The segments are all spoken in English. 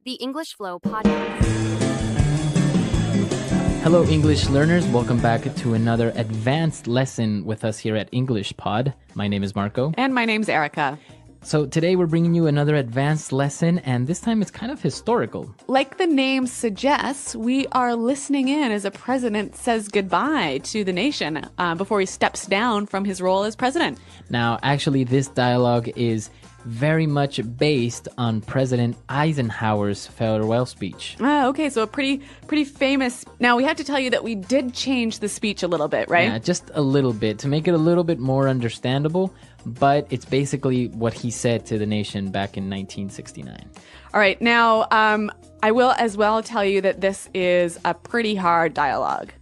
The English Flow Podcast. Hello, English learners. Welcome back to another advanced lesson with us here at English Pod. My name is Marco. And my name's Erica. So today we're bringing you another advanced lesson, and this time it's kind of historical. Like the name suggests, we are listening in as a president says goodbye to the nation before he steps down from his role as president. Now, actually, this dialogue is very much based on President Eisenhower's farewell speech. Okay, so a pretty famous. Now, we have to tell you that we did change the speech a little bit, right? Yeah, just a little bit to make it a little bit more understandable, but it's basically what he said to the nation back in 1969. All right, now, I will as well tell you that this is a pretty hard dialogue.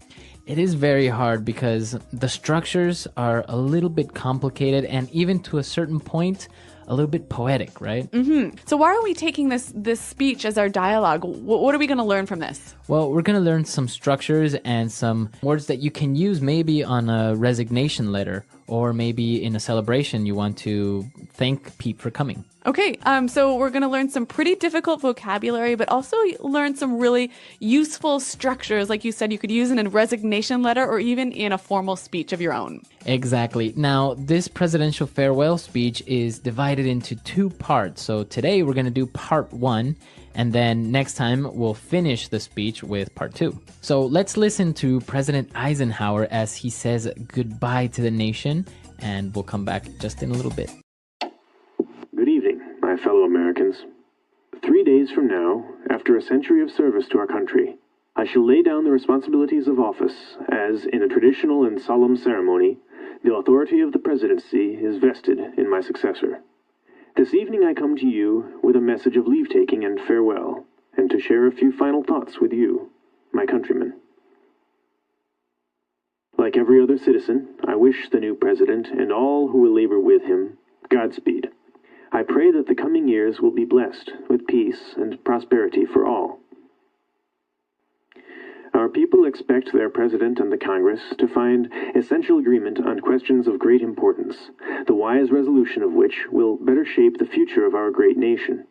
It is very hard because the structures are a little bit complicated and even to a certain point, a little bit poetic, right? Mm-hmm. So why are we taking this speech as our dialogue? What are we going to learn from this? Well, we're going to learn some structures and some words that you can use maybe on a resignation letter or maybe in a celebration you want to thank Pete for coming. Okay, so we're going to learn some pretty difficult vocabulary, but also learn some really useful structures. Like you said, you could use in a resignation letter or even in a formal speech of your own. Exactly. Now, this presidential farewell speech is divided into two parts. So today we're going to do part one, and then next time we'll finish the speech with part two. So let's listen to President Eisenhower as he says goodbye to the nation, and we'll come back just in a little bit. Good evening, my fellow Americans. 3 days from now, after a century of service to our country, I shall lay down the responsibilities of office as, in a traditional and solemn ceremony, the authority of the presidency is vested in my successor. This evening I come to you with a message of leave-taking and farewell, and to share a few final thoughts with you, my countrymen. Like every other citizen, I wish the new president and all who will labor with him Godspeed. I pray that the coming years will be blessed with peace and prosperity for all. Our people expect their president and the Congress to find essential agreement on questions of great importance, the wise resolution of which will better shape the future of our great nation.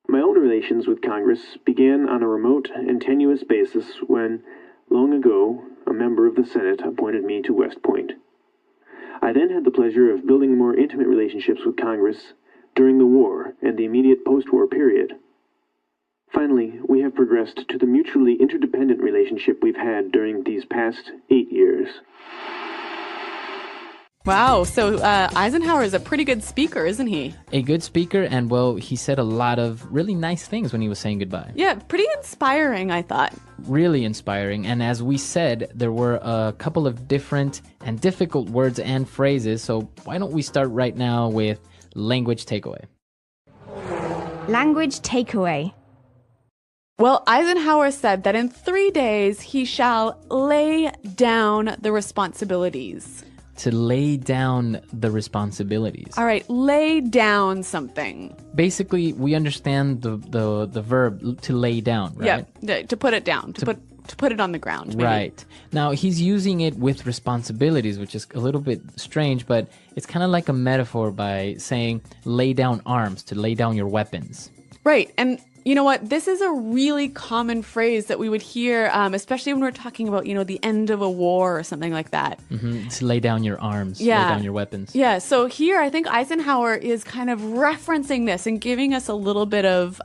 My own relations with Congress began on a remote and tenuous basis when, long ago, a member of the Senate appointed me to West Point. I then had the pleasure of building more intimate relationships with Congress during the war and the immediate post-war period. Finally, we have progressed to the mutually interdependent relationship we've had during these past 8 years. Wow, so Eisenhower is a pretty good speaker, isn't he? A good speaker, and well, he said a lot of really nice things when he was saying goodbye. Yeah, pretty inspiring, I thought. Really inspiring, and as we said, there were a couple of different and difficult words and phrases, so why don't we start right now with language takeaway. Language takeaway. Well, Eisenhower said that in 3 days he shall lay down the responsibilities. To lay down the responsibilities. All right, lay down something. Basically, we understand the verb to lay down, right? Yeah, to put it down, to put it on the ground. Maybe. Right. Now, he's using it with responsibilities, which is a little bit strange, but it's kind of like a metaphor by saying lay down arms, to lay down your weapons. Right, and you know what? This is a really common phrase that we would hear, especially when we're talking about, the end of a war or something like that. Mm-hmm. To lay down your arms, yeah. Lay down your weapons. Yeah, so here I think Eisenhower is kind of referencing this and giving us a little bit of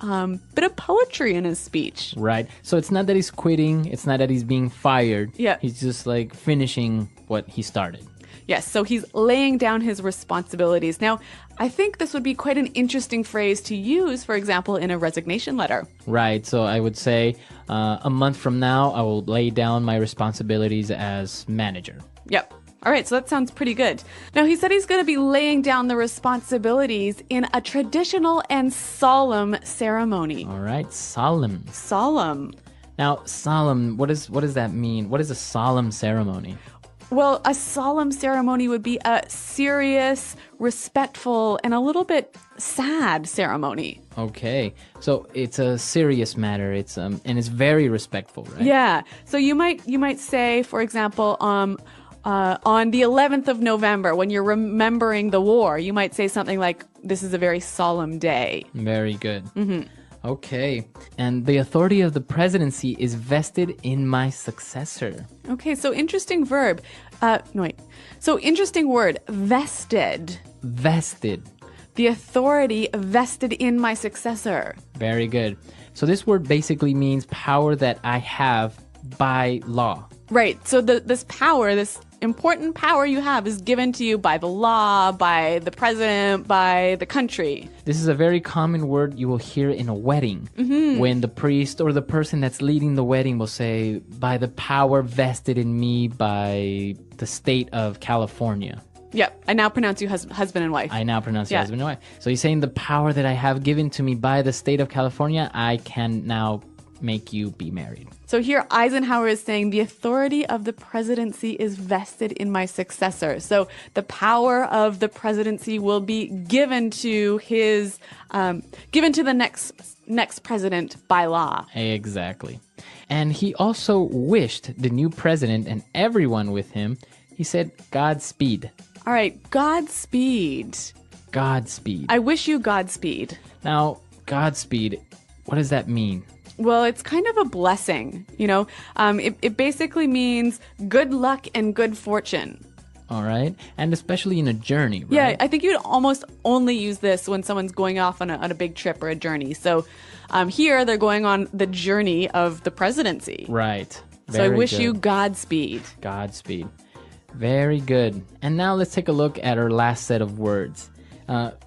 poetry in his speech. Right. So it's not that he's quitting. It's not that he's being fired. Yeah. He's just like finishing what he started. Yes, so he's laying down his responsibilities. Now, I think this would be quite an interesting phrase to use, for example, in a resignation letter. Right, so I would say a month from now, I will lay down my responsibilities as manager. Yep. All right, so that sounds pretty good. Now, he said he's going to be laying down the responsibilities in a traditional and solemn ceremony. All right, solemn. Solemn. Now, solemn, what does that mean? What is a solemn ceremony? Well, a solemn ceremony would be a serious, respectful, and a little bit sad ceremony. Okay, so it's a serious matter. It's and it's very respectful, right? Yeah. So you might say, for example, on the 11th of November, when you're remembering the war, you might say something like, "This is a very solemn day." Very good. Mm-hmm. Okay. And the authority of the presidency is vested in my successor. Okay, so interesting verb. No, wait. So interesting word, vested. Vested. The authority vested in my successor. Very good. So this word basically means power that I have by law. Right. So this power, this important power you have is given to you by the law, by the president, by the country. This is a very common word you will hear in a wedding when the priest or the person that's leading the wedding will say, by the power vested in me by the state of California. Yep. I now pronounce you husband and wife. I now pronounce you Yeah. husband and wife. So he's saying the power that I have given to me by the state of California, I can now make you be married. So here Eisenhower is saying the authority of the presidency is vested in my successor. So the power of the presidency will be given to his, given to the next president by law. Exactly. And he also wished the new president and everyone with him, he said, Godspeed. All right, Godspeed. Godspeed. I wish you Godspeed. Now, Godspeed, what does that mean? Well, it's kind of a blessing, you know. It basically means good luck and good fortune. All right. And especially in a journey, right? Yeah, I think you'd almost only use this when someone's going off on a big trip or a journey. So here they're going on the journey of the presidency. Right. So I Very wish good. you Godspeed. Godspeed. Very good. And now let's take a look at our last set of words.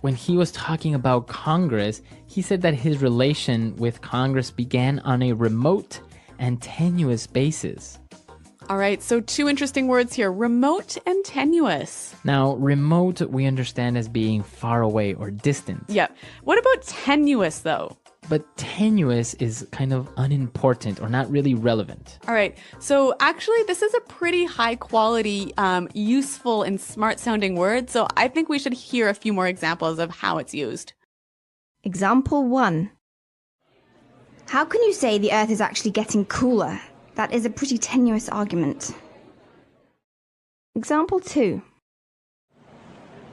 When he was talking about Congress, he said that his relation with Congress began on a remote and tenuous basis. All right, so two interesting words here, remote and tenuous. Now, remote we understand as being far away or distant. Yeah. What about tenuous, though? But tenuous is kind of unimportant or not really relevant. All right, so actually this is a pretty high quality, useful and smart sounding word. So I think we should hear a few more examples of how it's used. Example 1. How can you say the Earth is actually getting cooler? That is a pretty tenuous argument. Example 2.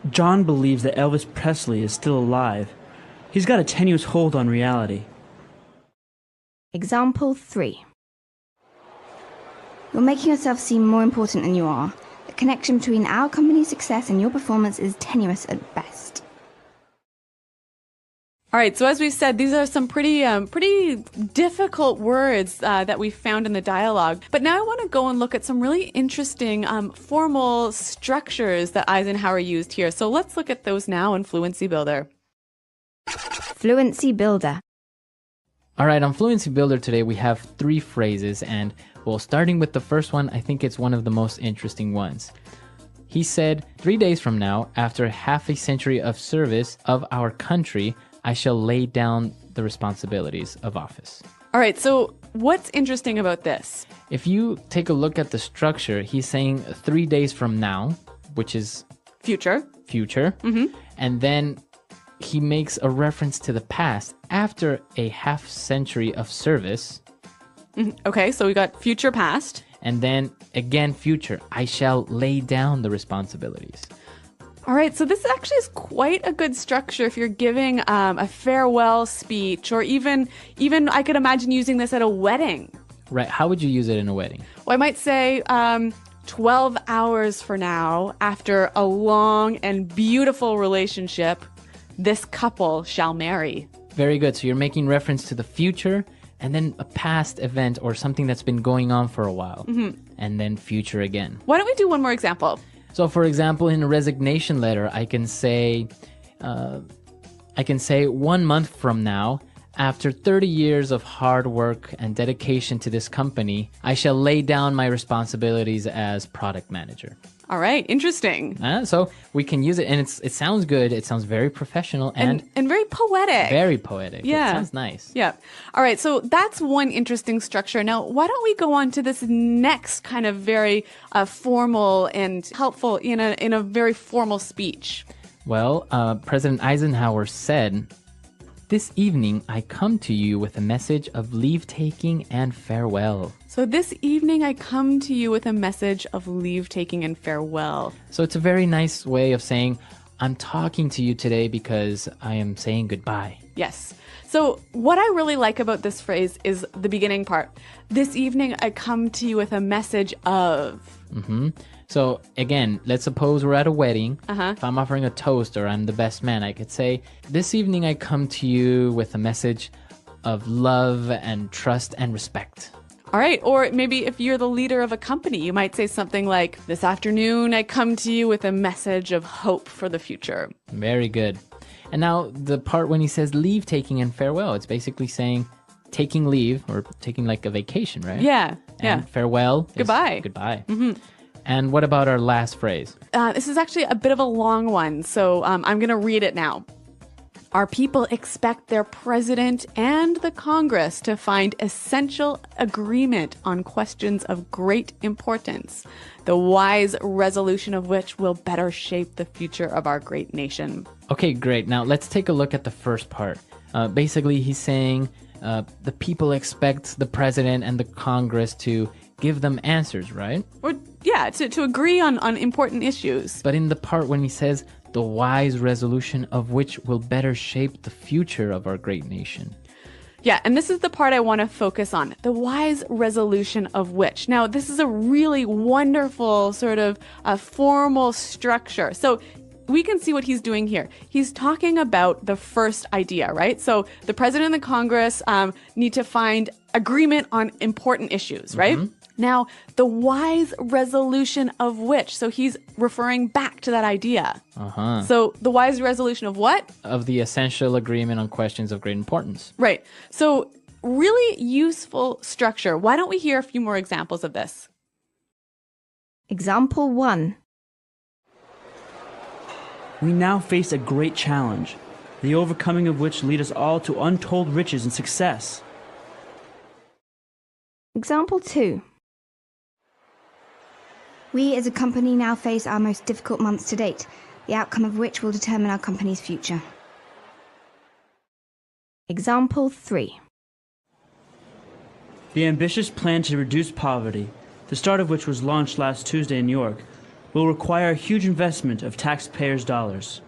John believes that Elvis Presley is still alive. He's got a tenuous hold on reality. Example 3. You're making yourself seem more important than you are. The connection between our company's success and your performance is tenuous at best. All right, so as we said, these are some pretty difficult words that we found in the dialogue. But now I want to go and look at some really interesting formal structures that Eisenhower used here. So let's look at those now in Fluency Builder. Fluency Builder. All right, on Fluency Builder today, we have 3 phrases. And, well, starting with the first one, I think it's one of the most interesting ones. He said, 3 days from now, after half a century of service of our country, I shall lay down the responsibilities of office. All right, so what's interesting about this? If you take a look at the structure, he's saying 3 days from now, which is Future. future. And then he makes a reference to the past after a half century of service. Okay, so we got future past. And then again, future. I shall lay down the responsibilities. All right, so this actually is quite a good structure if you're giving a farewell speech, or even I could imagine using this at a wedding. Right. How would you use it in a wedding? Well, I might say 12 hours for now, after a long and beautiful relationship, this couple shall marry. Very good. So you're making reference to the future and then a past event or something that's been going on for a while. And then future again. Why don't we do one more example? So, for example, in a resignation letter, I can say 1 month from now, after 30 years of hard work and dedication to this company, I shall lay down my responsibilities as product manager. All right, interesting. So we can use it, and it sounds good. It sounds very professional and very poetic. very poetic. Yeah. It sounds nice. Yeah. All right. So that's one interesting structure. Now, why don't we go on to this next kind of very formal and helpful in a very formal speech? Well, President Eisenhower said, "This evening I come to you with a message of leave-taking and farewell." So this evening I come to you with a message of leave-taking and farewell. So it's a very nice way of saying, I'm talking to you today because I am saying goodbye. Yes. So what I really like about this phrase is the beginning part. This evening I come to you with a message of. So again, let's suppose we're at a wedding. If I'm offering a toast or I'm the best man, I could say, this evening I come to you with a message of love and trust and respect. All right. Or maybe if you're the leader of a company, you might say something like, this afternoon I come to you with a message of hope for the future. Very good. And now the part when he says leave taking and farewell, it's basically saying taking leave or taking like a vacation, right? Yeah. And farewell is Goodbye. Goodbye. And what about our last phrase? This is actually a bit of a long one, so I'm going to read it now. Our people expect their president and the Congress to find essential agreement on questions of great importance, the wise resolution of which will better shape the future of our great nation. Okay, great. Now let's take a look at the first part. Basically, he's saying the people expect the president and the Congress to give them answers, right? Or, yeah, to agree on important issues. But in the part when he says the wise resolution of which will better shape the future of our great nation. Yeah, and this is the part I want to focus on, the wise resolution of which. Now, this is a really wonderful sort of formal structure. So we can see what he's doing here. He's talking about the first idea, right? So the president and the Congress need to find agreement on important issues, right? Now, the wise resolution of which, so he's referring back to that idea. So the wise resolution of what? Of the essential agreement on questions of great importance. Right. So really useful structure. Why don't we hear a few more examples of this? Example 1. We now face a great challenge, the overcoming of which lead us all to untold riches and success. Example 2. We as a company now face our most difficult months to date, the outcome of which will determine our company's future. Example 3. The ambitious plan to reduce poverty, the start of which was launched last Tuesday in New York, will require a huge investment of taxpayers' dollars.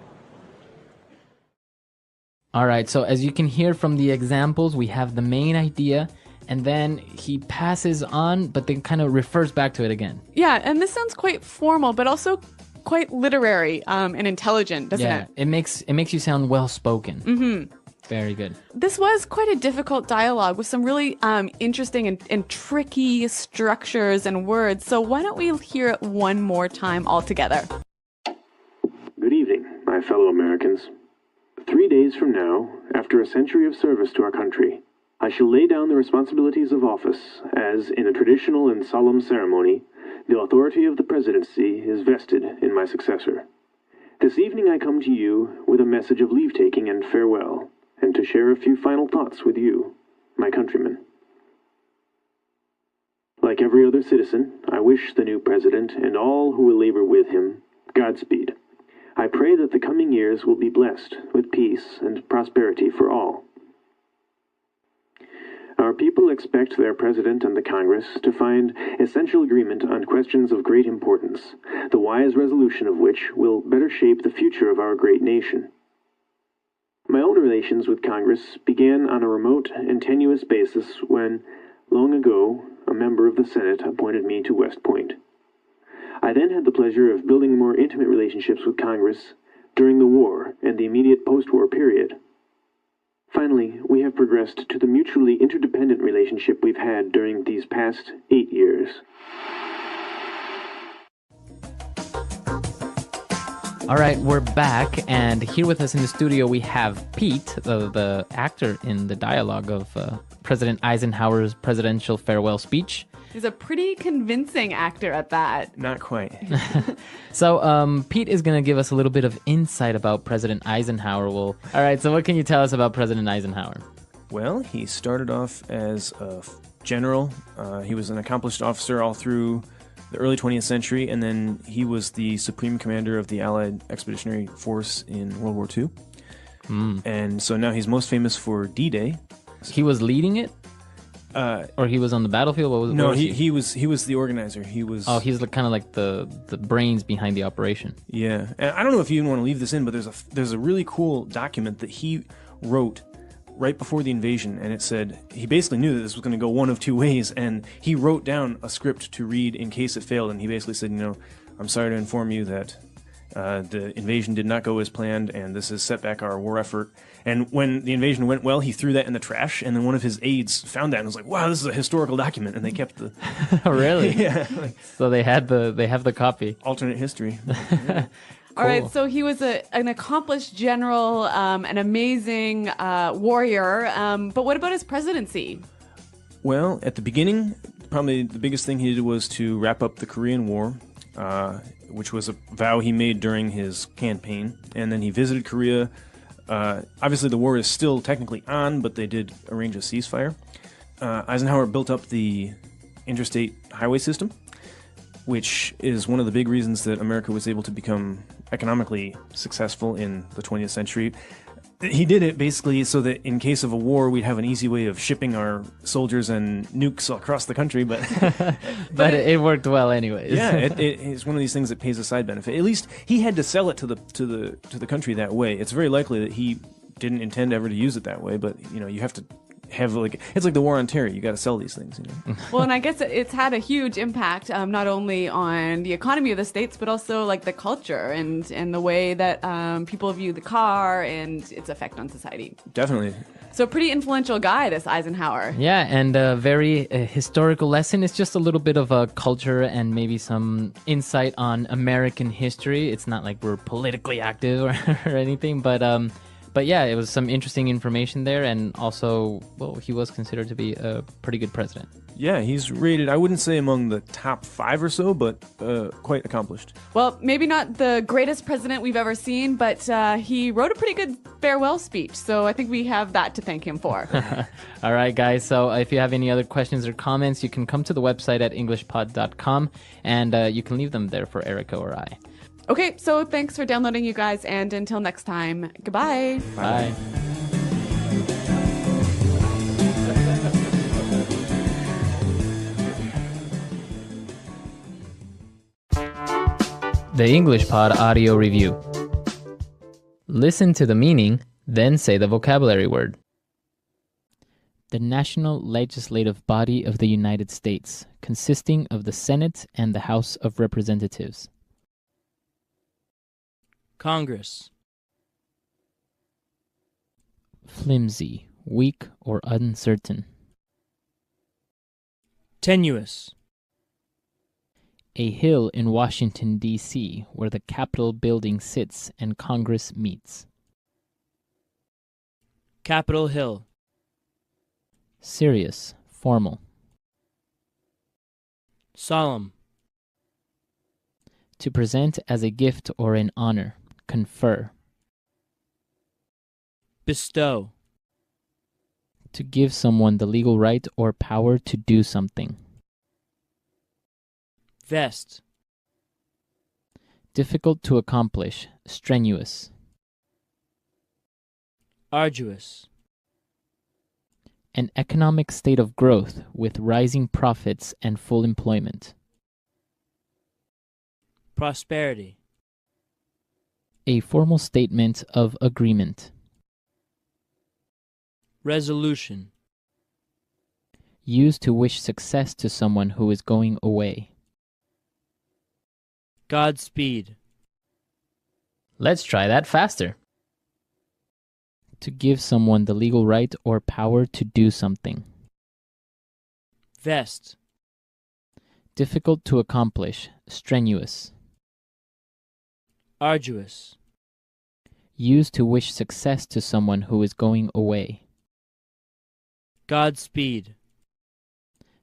All right, so as you can hear from the examples, we have the main idea, and then he passes on, but then kind of refers back to it again. Yeah, and this sounds quite formal, but also quite literary and intelligent, doesn't it? It makes you sound well-spoken. Very good. This was quite a difficult dialogue with some really interesting and tricky structures and words. So why don't we hear it one more time all together? Good evening, my fellow Americans. 3 days from now, after a century of service to our country, I shall lay down the responsibilities of office as, in a traditional and solemn ceremony, the authority of the presidency is vested in my successor. This evening I come to you with a message of leave-taking and farewell, and to share a few final thoughts with you, my countrymen. Like every other citizen, I wish the new president and all who will labor with him Godspeed. I pray that the coming years will be blessed with peace and prosperity for all. Our people expect their president and the Congress to find essential agreement on questions of great importance, the wise resolution of which will better shape the future of our great nation. My own relations with Congress began on a remote and tenuous basis when, long ago, a member of the Senate appointed me to West Point. I then had the pleasure of building more intimate relationships with Congress during the war and the immediate post-war period. Finally, we have progressed to the mutually interdependent relationship we've had during these past 8 years. All right, we're back, and here with us in the studio we have Pete, the actor in the dialogue of President Eisenhower's presidential farewell speech. He's a pretty convincing actor at that. Not quite. So Pete is going to give us a little bit of insight about President Eisenhower. All right, so what can you tell us about President Eisenhower? Well, he started off as a general. He was an accomplished officer all through the early 20th century, and then he was the supreme commander of the Allied Expeditionary Force in World War II. And so now he's most famous for D-Day. He was leading it? Or he was on the battlefield? What was, No, where was he was the organizer. He was. Oh, he's kind of like the brains behind the operation. Yeah, and I don't know if you even want to leave this in, but there's a really cool document that he wrote right before the invasion, and it said he basically knew that this was going to go one of two ways, and he wrote down a script to read in case it failed, and he basically said, I'm sorry to inform you that the invasion did not go as planned, and this has set back our war effort. And when the invasion went well, he threw that in the trash, and then one of his aides found that and was like, "Wow, this is a historical document," and they kept the. Oh, really? Yeah. So they have the copy. Alternate history. Cool. All right, so he was an accomplished general, an amazing warrior, but what about his presidency? Well, at the beginning, probably the biggest thing he did was to wrap up the Korean War, which was a vow he made during his campaign, and then he visited Korea. Obviously, the war is still technically on, but they did arrange a ceasefire. Eisenhower built up the interstate highway system, which is one of the big reasons that America was able to become economically successful in the 20th century. He did it basically so that in case of a war, we'd have an easy way of shipping our soldiers and nukes across the country. But but it worked well anyways. Yeah, it's one of these things that pays a side benefit. At least he had to sell it to the country that way. It's very likely that he didn't intend ever to use it that way. But you have to have it's like the war on terror. You got to sell these things. Well, and I guess it's had a huge impact, not only on the economy of the states, but also like the culture and the way that people view the car and its effect on society. Definitely. So pretty influential guy, this Eisenhower. Yeah, and a very historical lesson. It's just a little bit of a culture and maybe some insight on American history. It's not like we're politically active or anything, but yeah, it was some interesting information there, and also, well, he was considered to be a pretty good president. Yeah, he's rated, I wouldn't say among the top 5 or so, but quite accomplished. Well, maybe not the greatest president we've ever seen, but he wrote a pretty good farewell speech, so I think we have that to thank him for. All right, guys, so if you have any other questions or comments, you can come to the website at englishpod.com, and you can leave them there for Erica or I. Okay, so thanks for downloading, you guys, and until next time, goodbye. Bye. The English Pod Audio Review. Listen to the meaning, then say the vocabulary word. The national legislative body of the United States, consisting of the Senate and the House of Representatives. Congress. Flimsy, weak, or uncertain. Tenuous. A hill in Washington, D.C., where the Capitol building sits and Congress meets. Capitol Hill. Serious, formal. Solemn. To present as a gift or an honor. Confer. Bestow. To give someone the legal right or power to do something. Vest. Difficult to accomplish, strenuous. Arduous. An economic state of growth with rising profits and full employment. Prosperity. A formal statement of agreement. Resolution. Used to wish success to someone who is going away. Godspeed. Let's try that faster. To give someone the legal right or power to do something. Vest. Difficult to accomplish, strenuous. Arduous. Used to wish success to someone who is going away. Godspeed.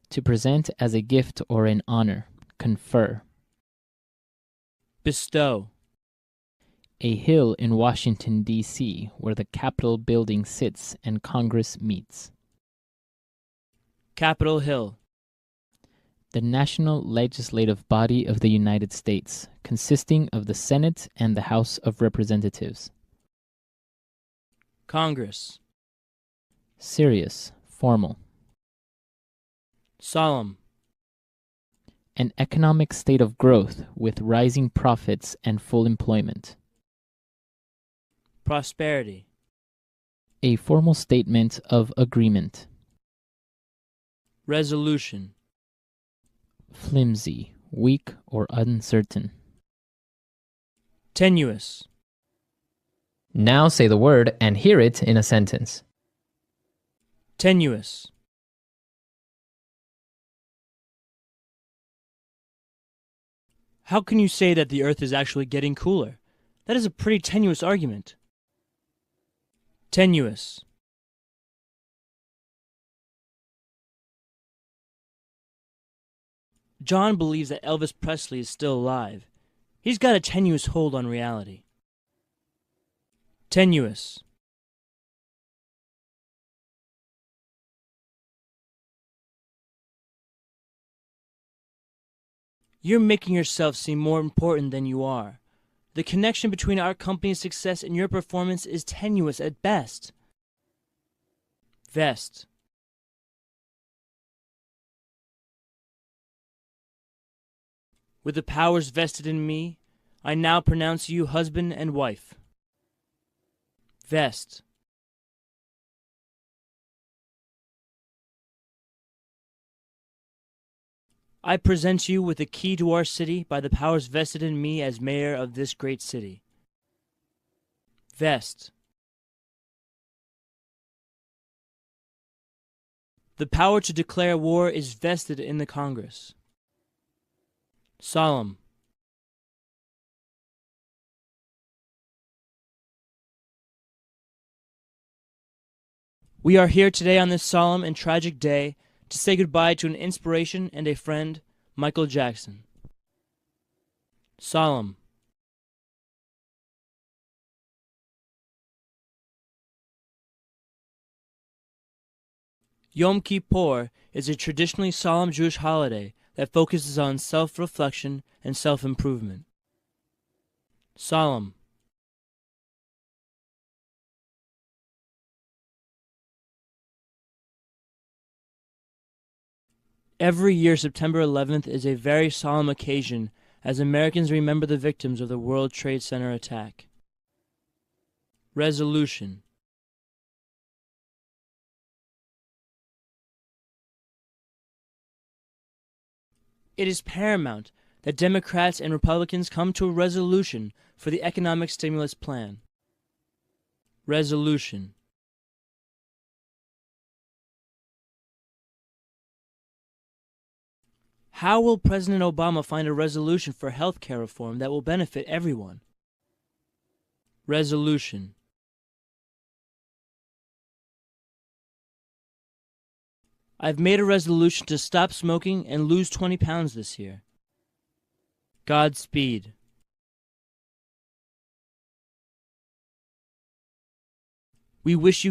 To present as a gift or an honor. Confer. Bestow. A hill in Washington, D.C., where the Capitol building sits and Congress meets. Capitol Hill. The national legislative body of the United States, consisting of the Senate and the House of Representatives. Congress. Serious, formal. Solemn. An economic state of growth with rising profits and full employment. Prosperity. A formal statement of agreement. Resolution. Flimsy, weak, or uncertain. Tenuous. Now say the word and hear it in a sentence. Tenuous. How can you say that the Earth is actually getting cooler? That is a pretty tenuous argument. Tenuous. John believes that Elvis Presley is still alive. He's got a tenuous hold on reality. Tenuous. You're making yourself seem more important than you are. The connection between our company's success and your performance is tenuous at best. Vest. With the powers vested in me, I now pronounce you husband and wife. Vest. I present you with the key to our city by the powers vested in me as mayor of this great city. Vest. The power to declare war is vested in the Congress. Solemn. We are here today on this solemn and tragic day to say goodbye to an inspiration and a friend, Michael Jackson. Solemn. Yom Kippur is a traditionally solemn Jewish holiday that focuses on self-reflection and self-improvement. Solemn. Every year, September 11th is a very solemn occasion as Americans remember the victims of the World Trade Center attack. Resolution. It is paramount that Democrats and Republicans come to a resolution for the economic stimulus plan. Resolution. How will President Obama find a resolution for health care reform that will benefit everyone? Resolution. I've made a resolution to stop smoking and lose 20 pounds this year. Godspeed. We wish you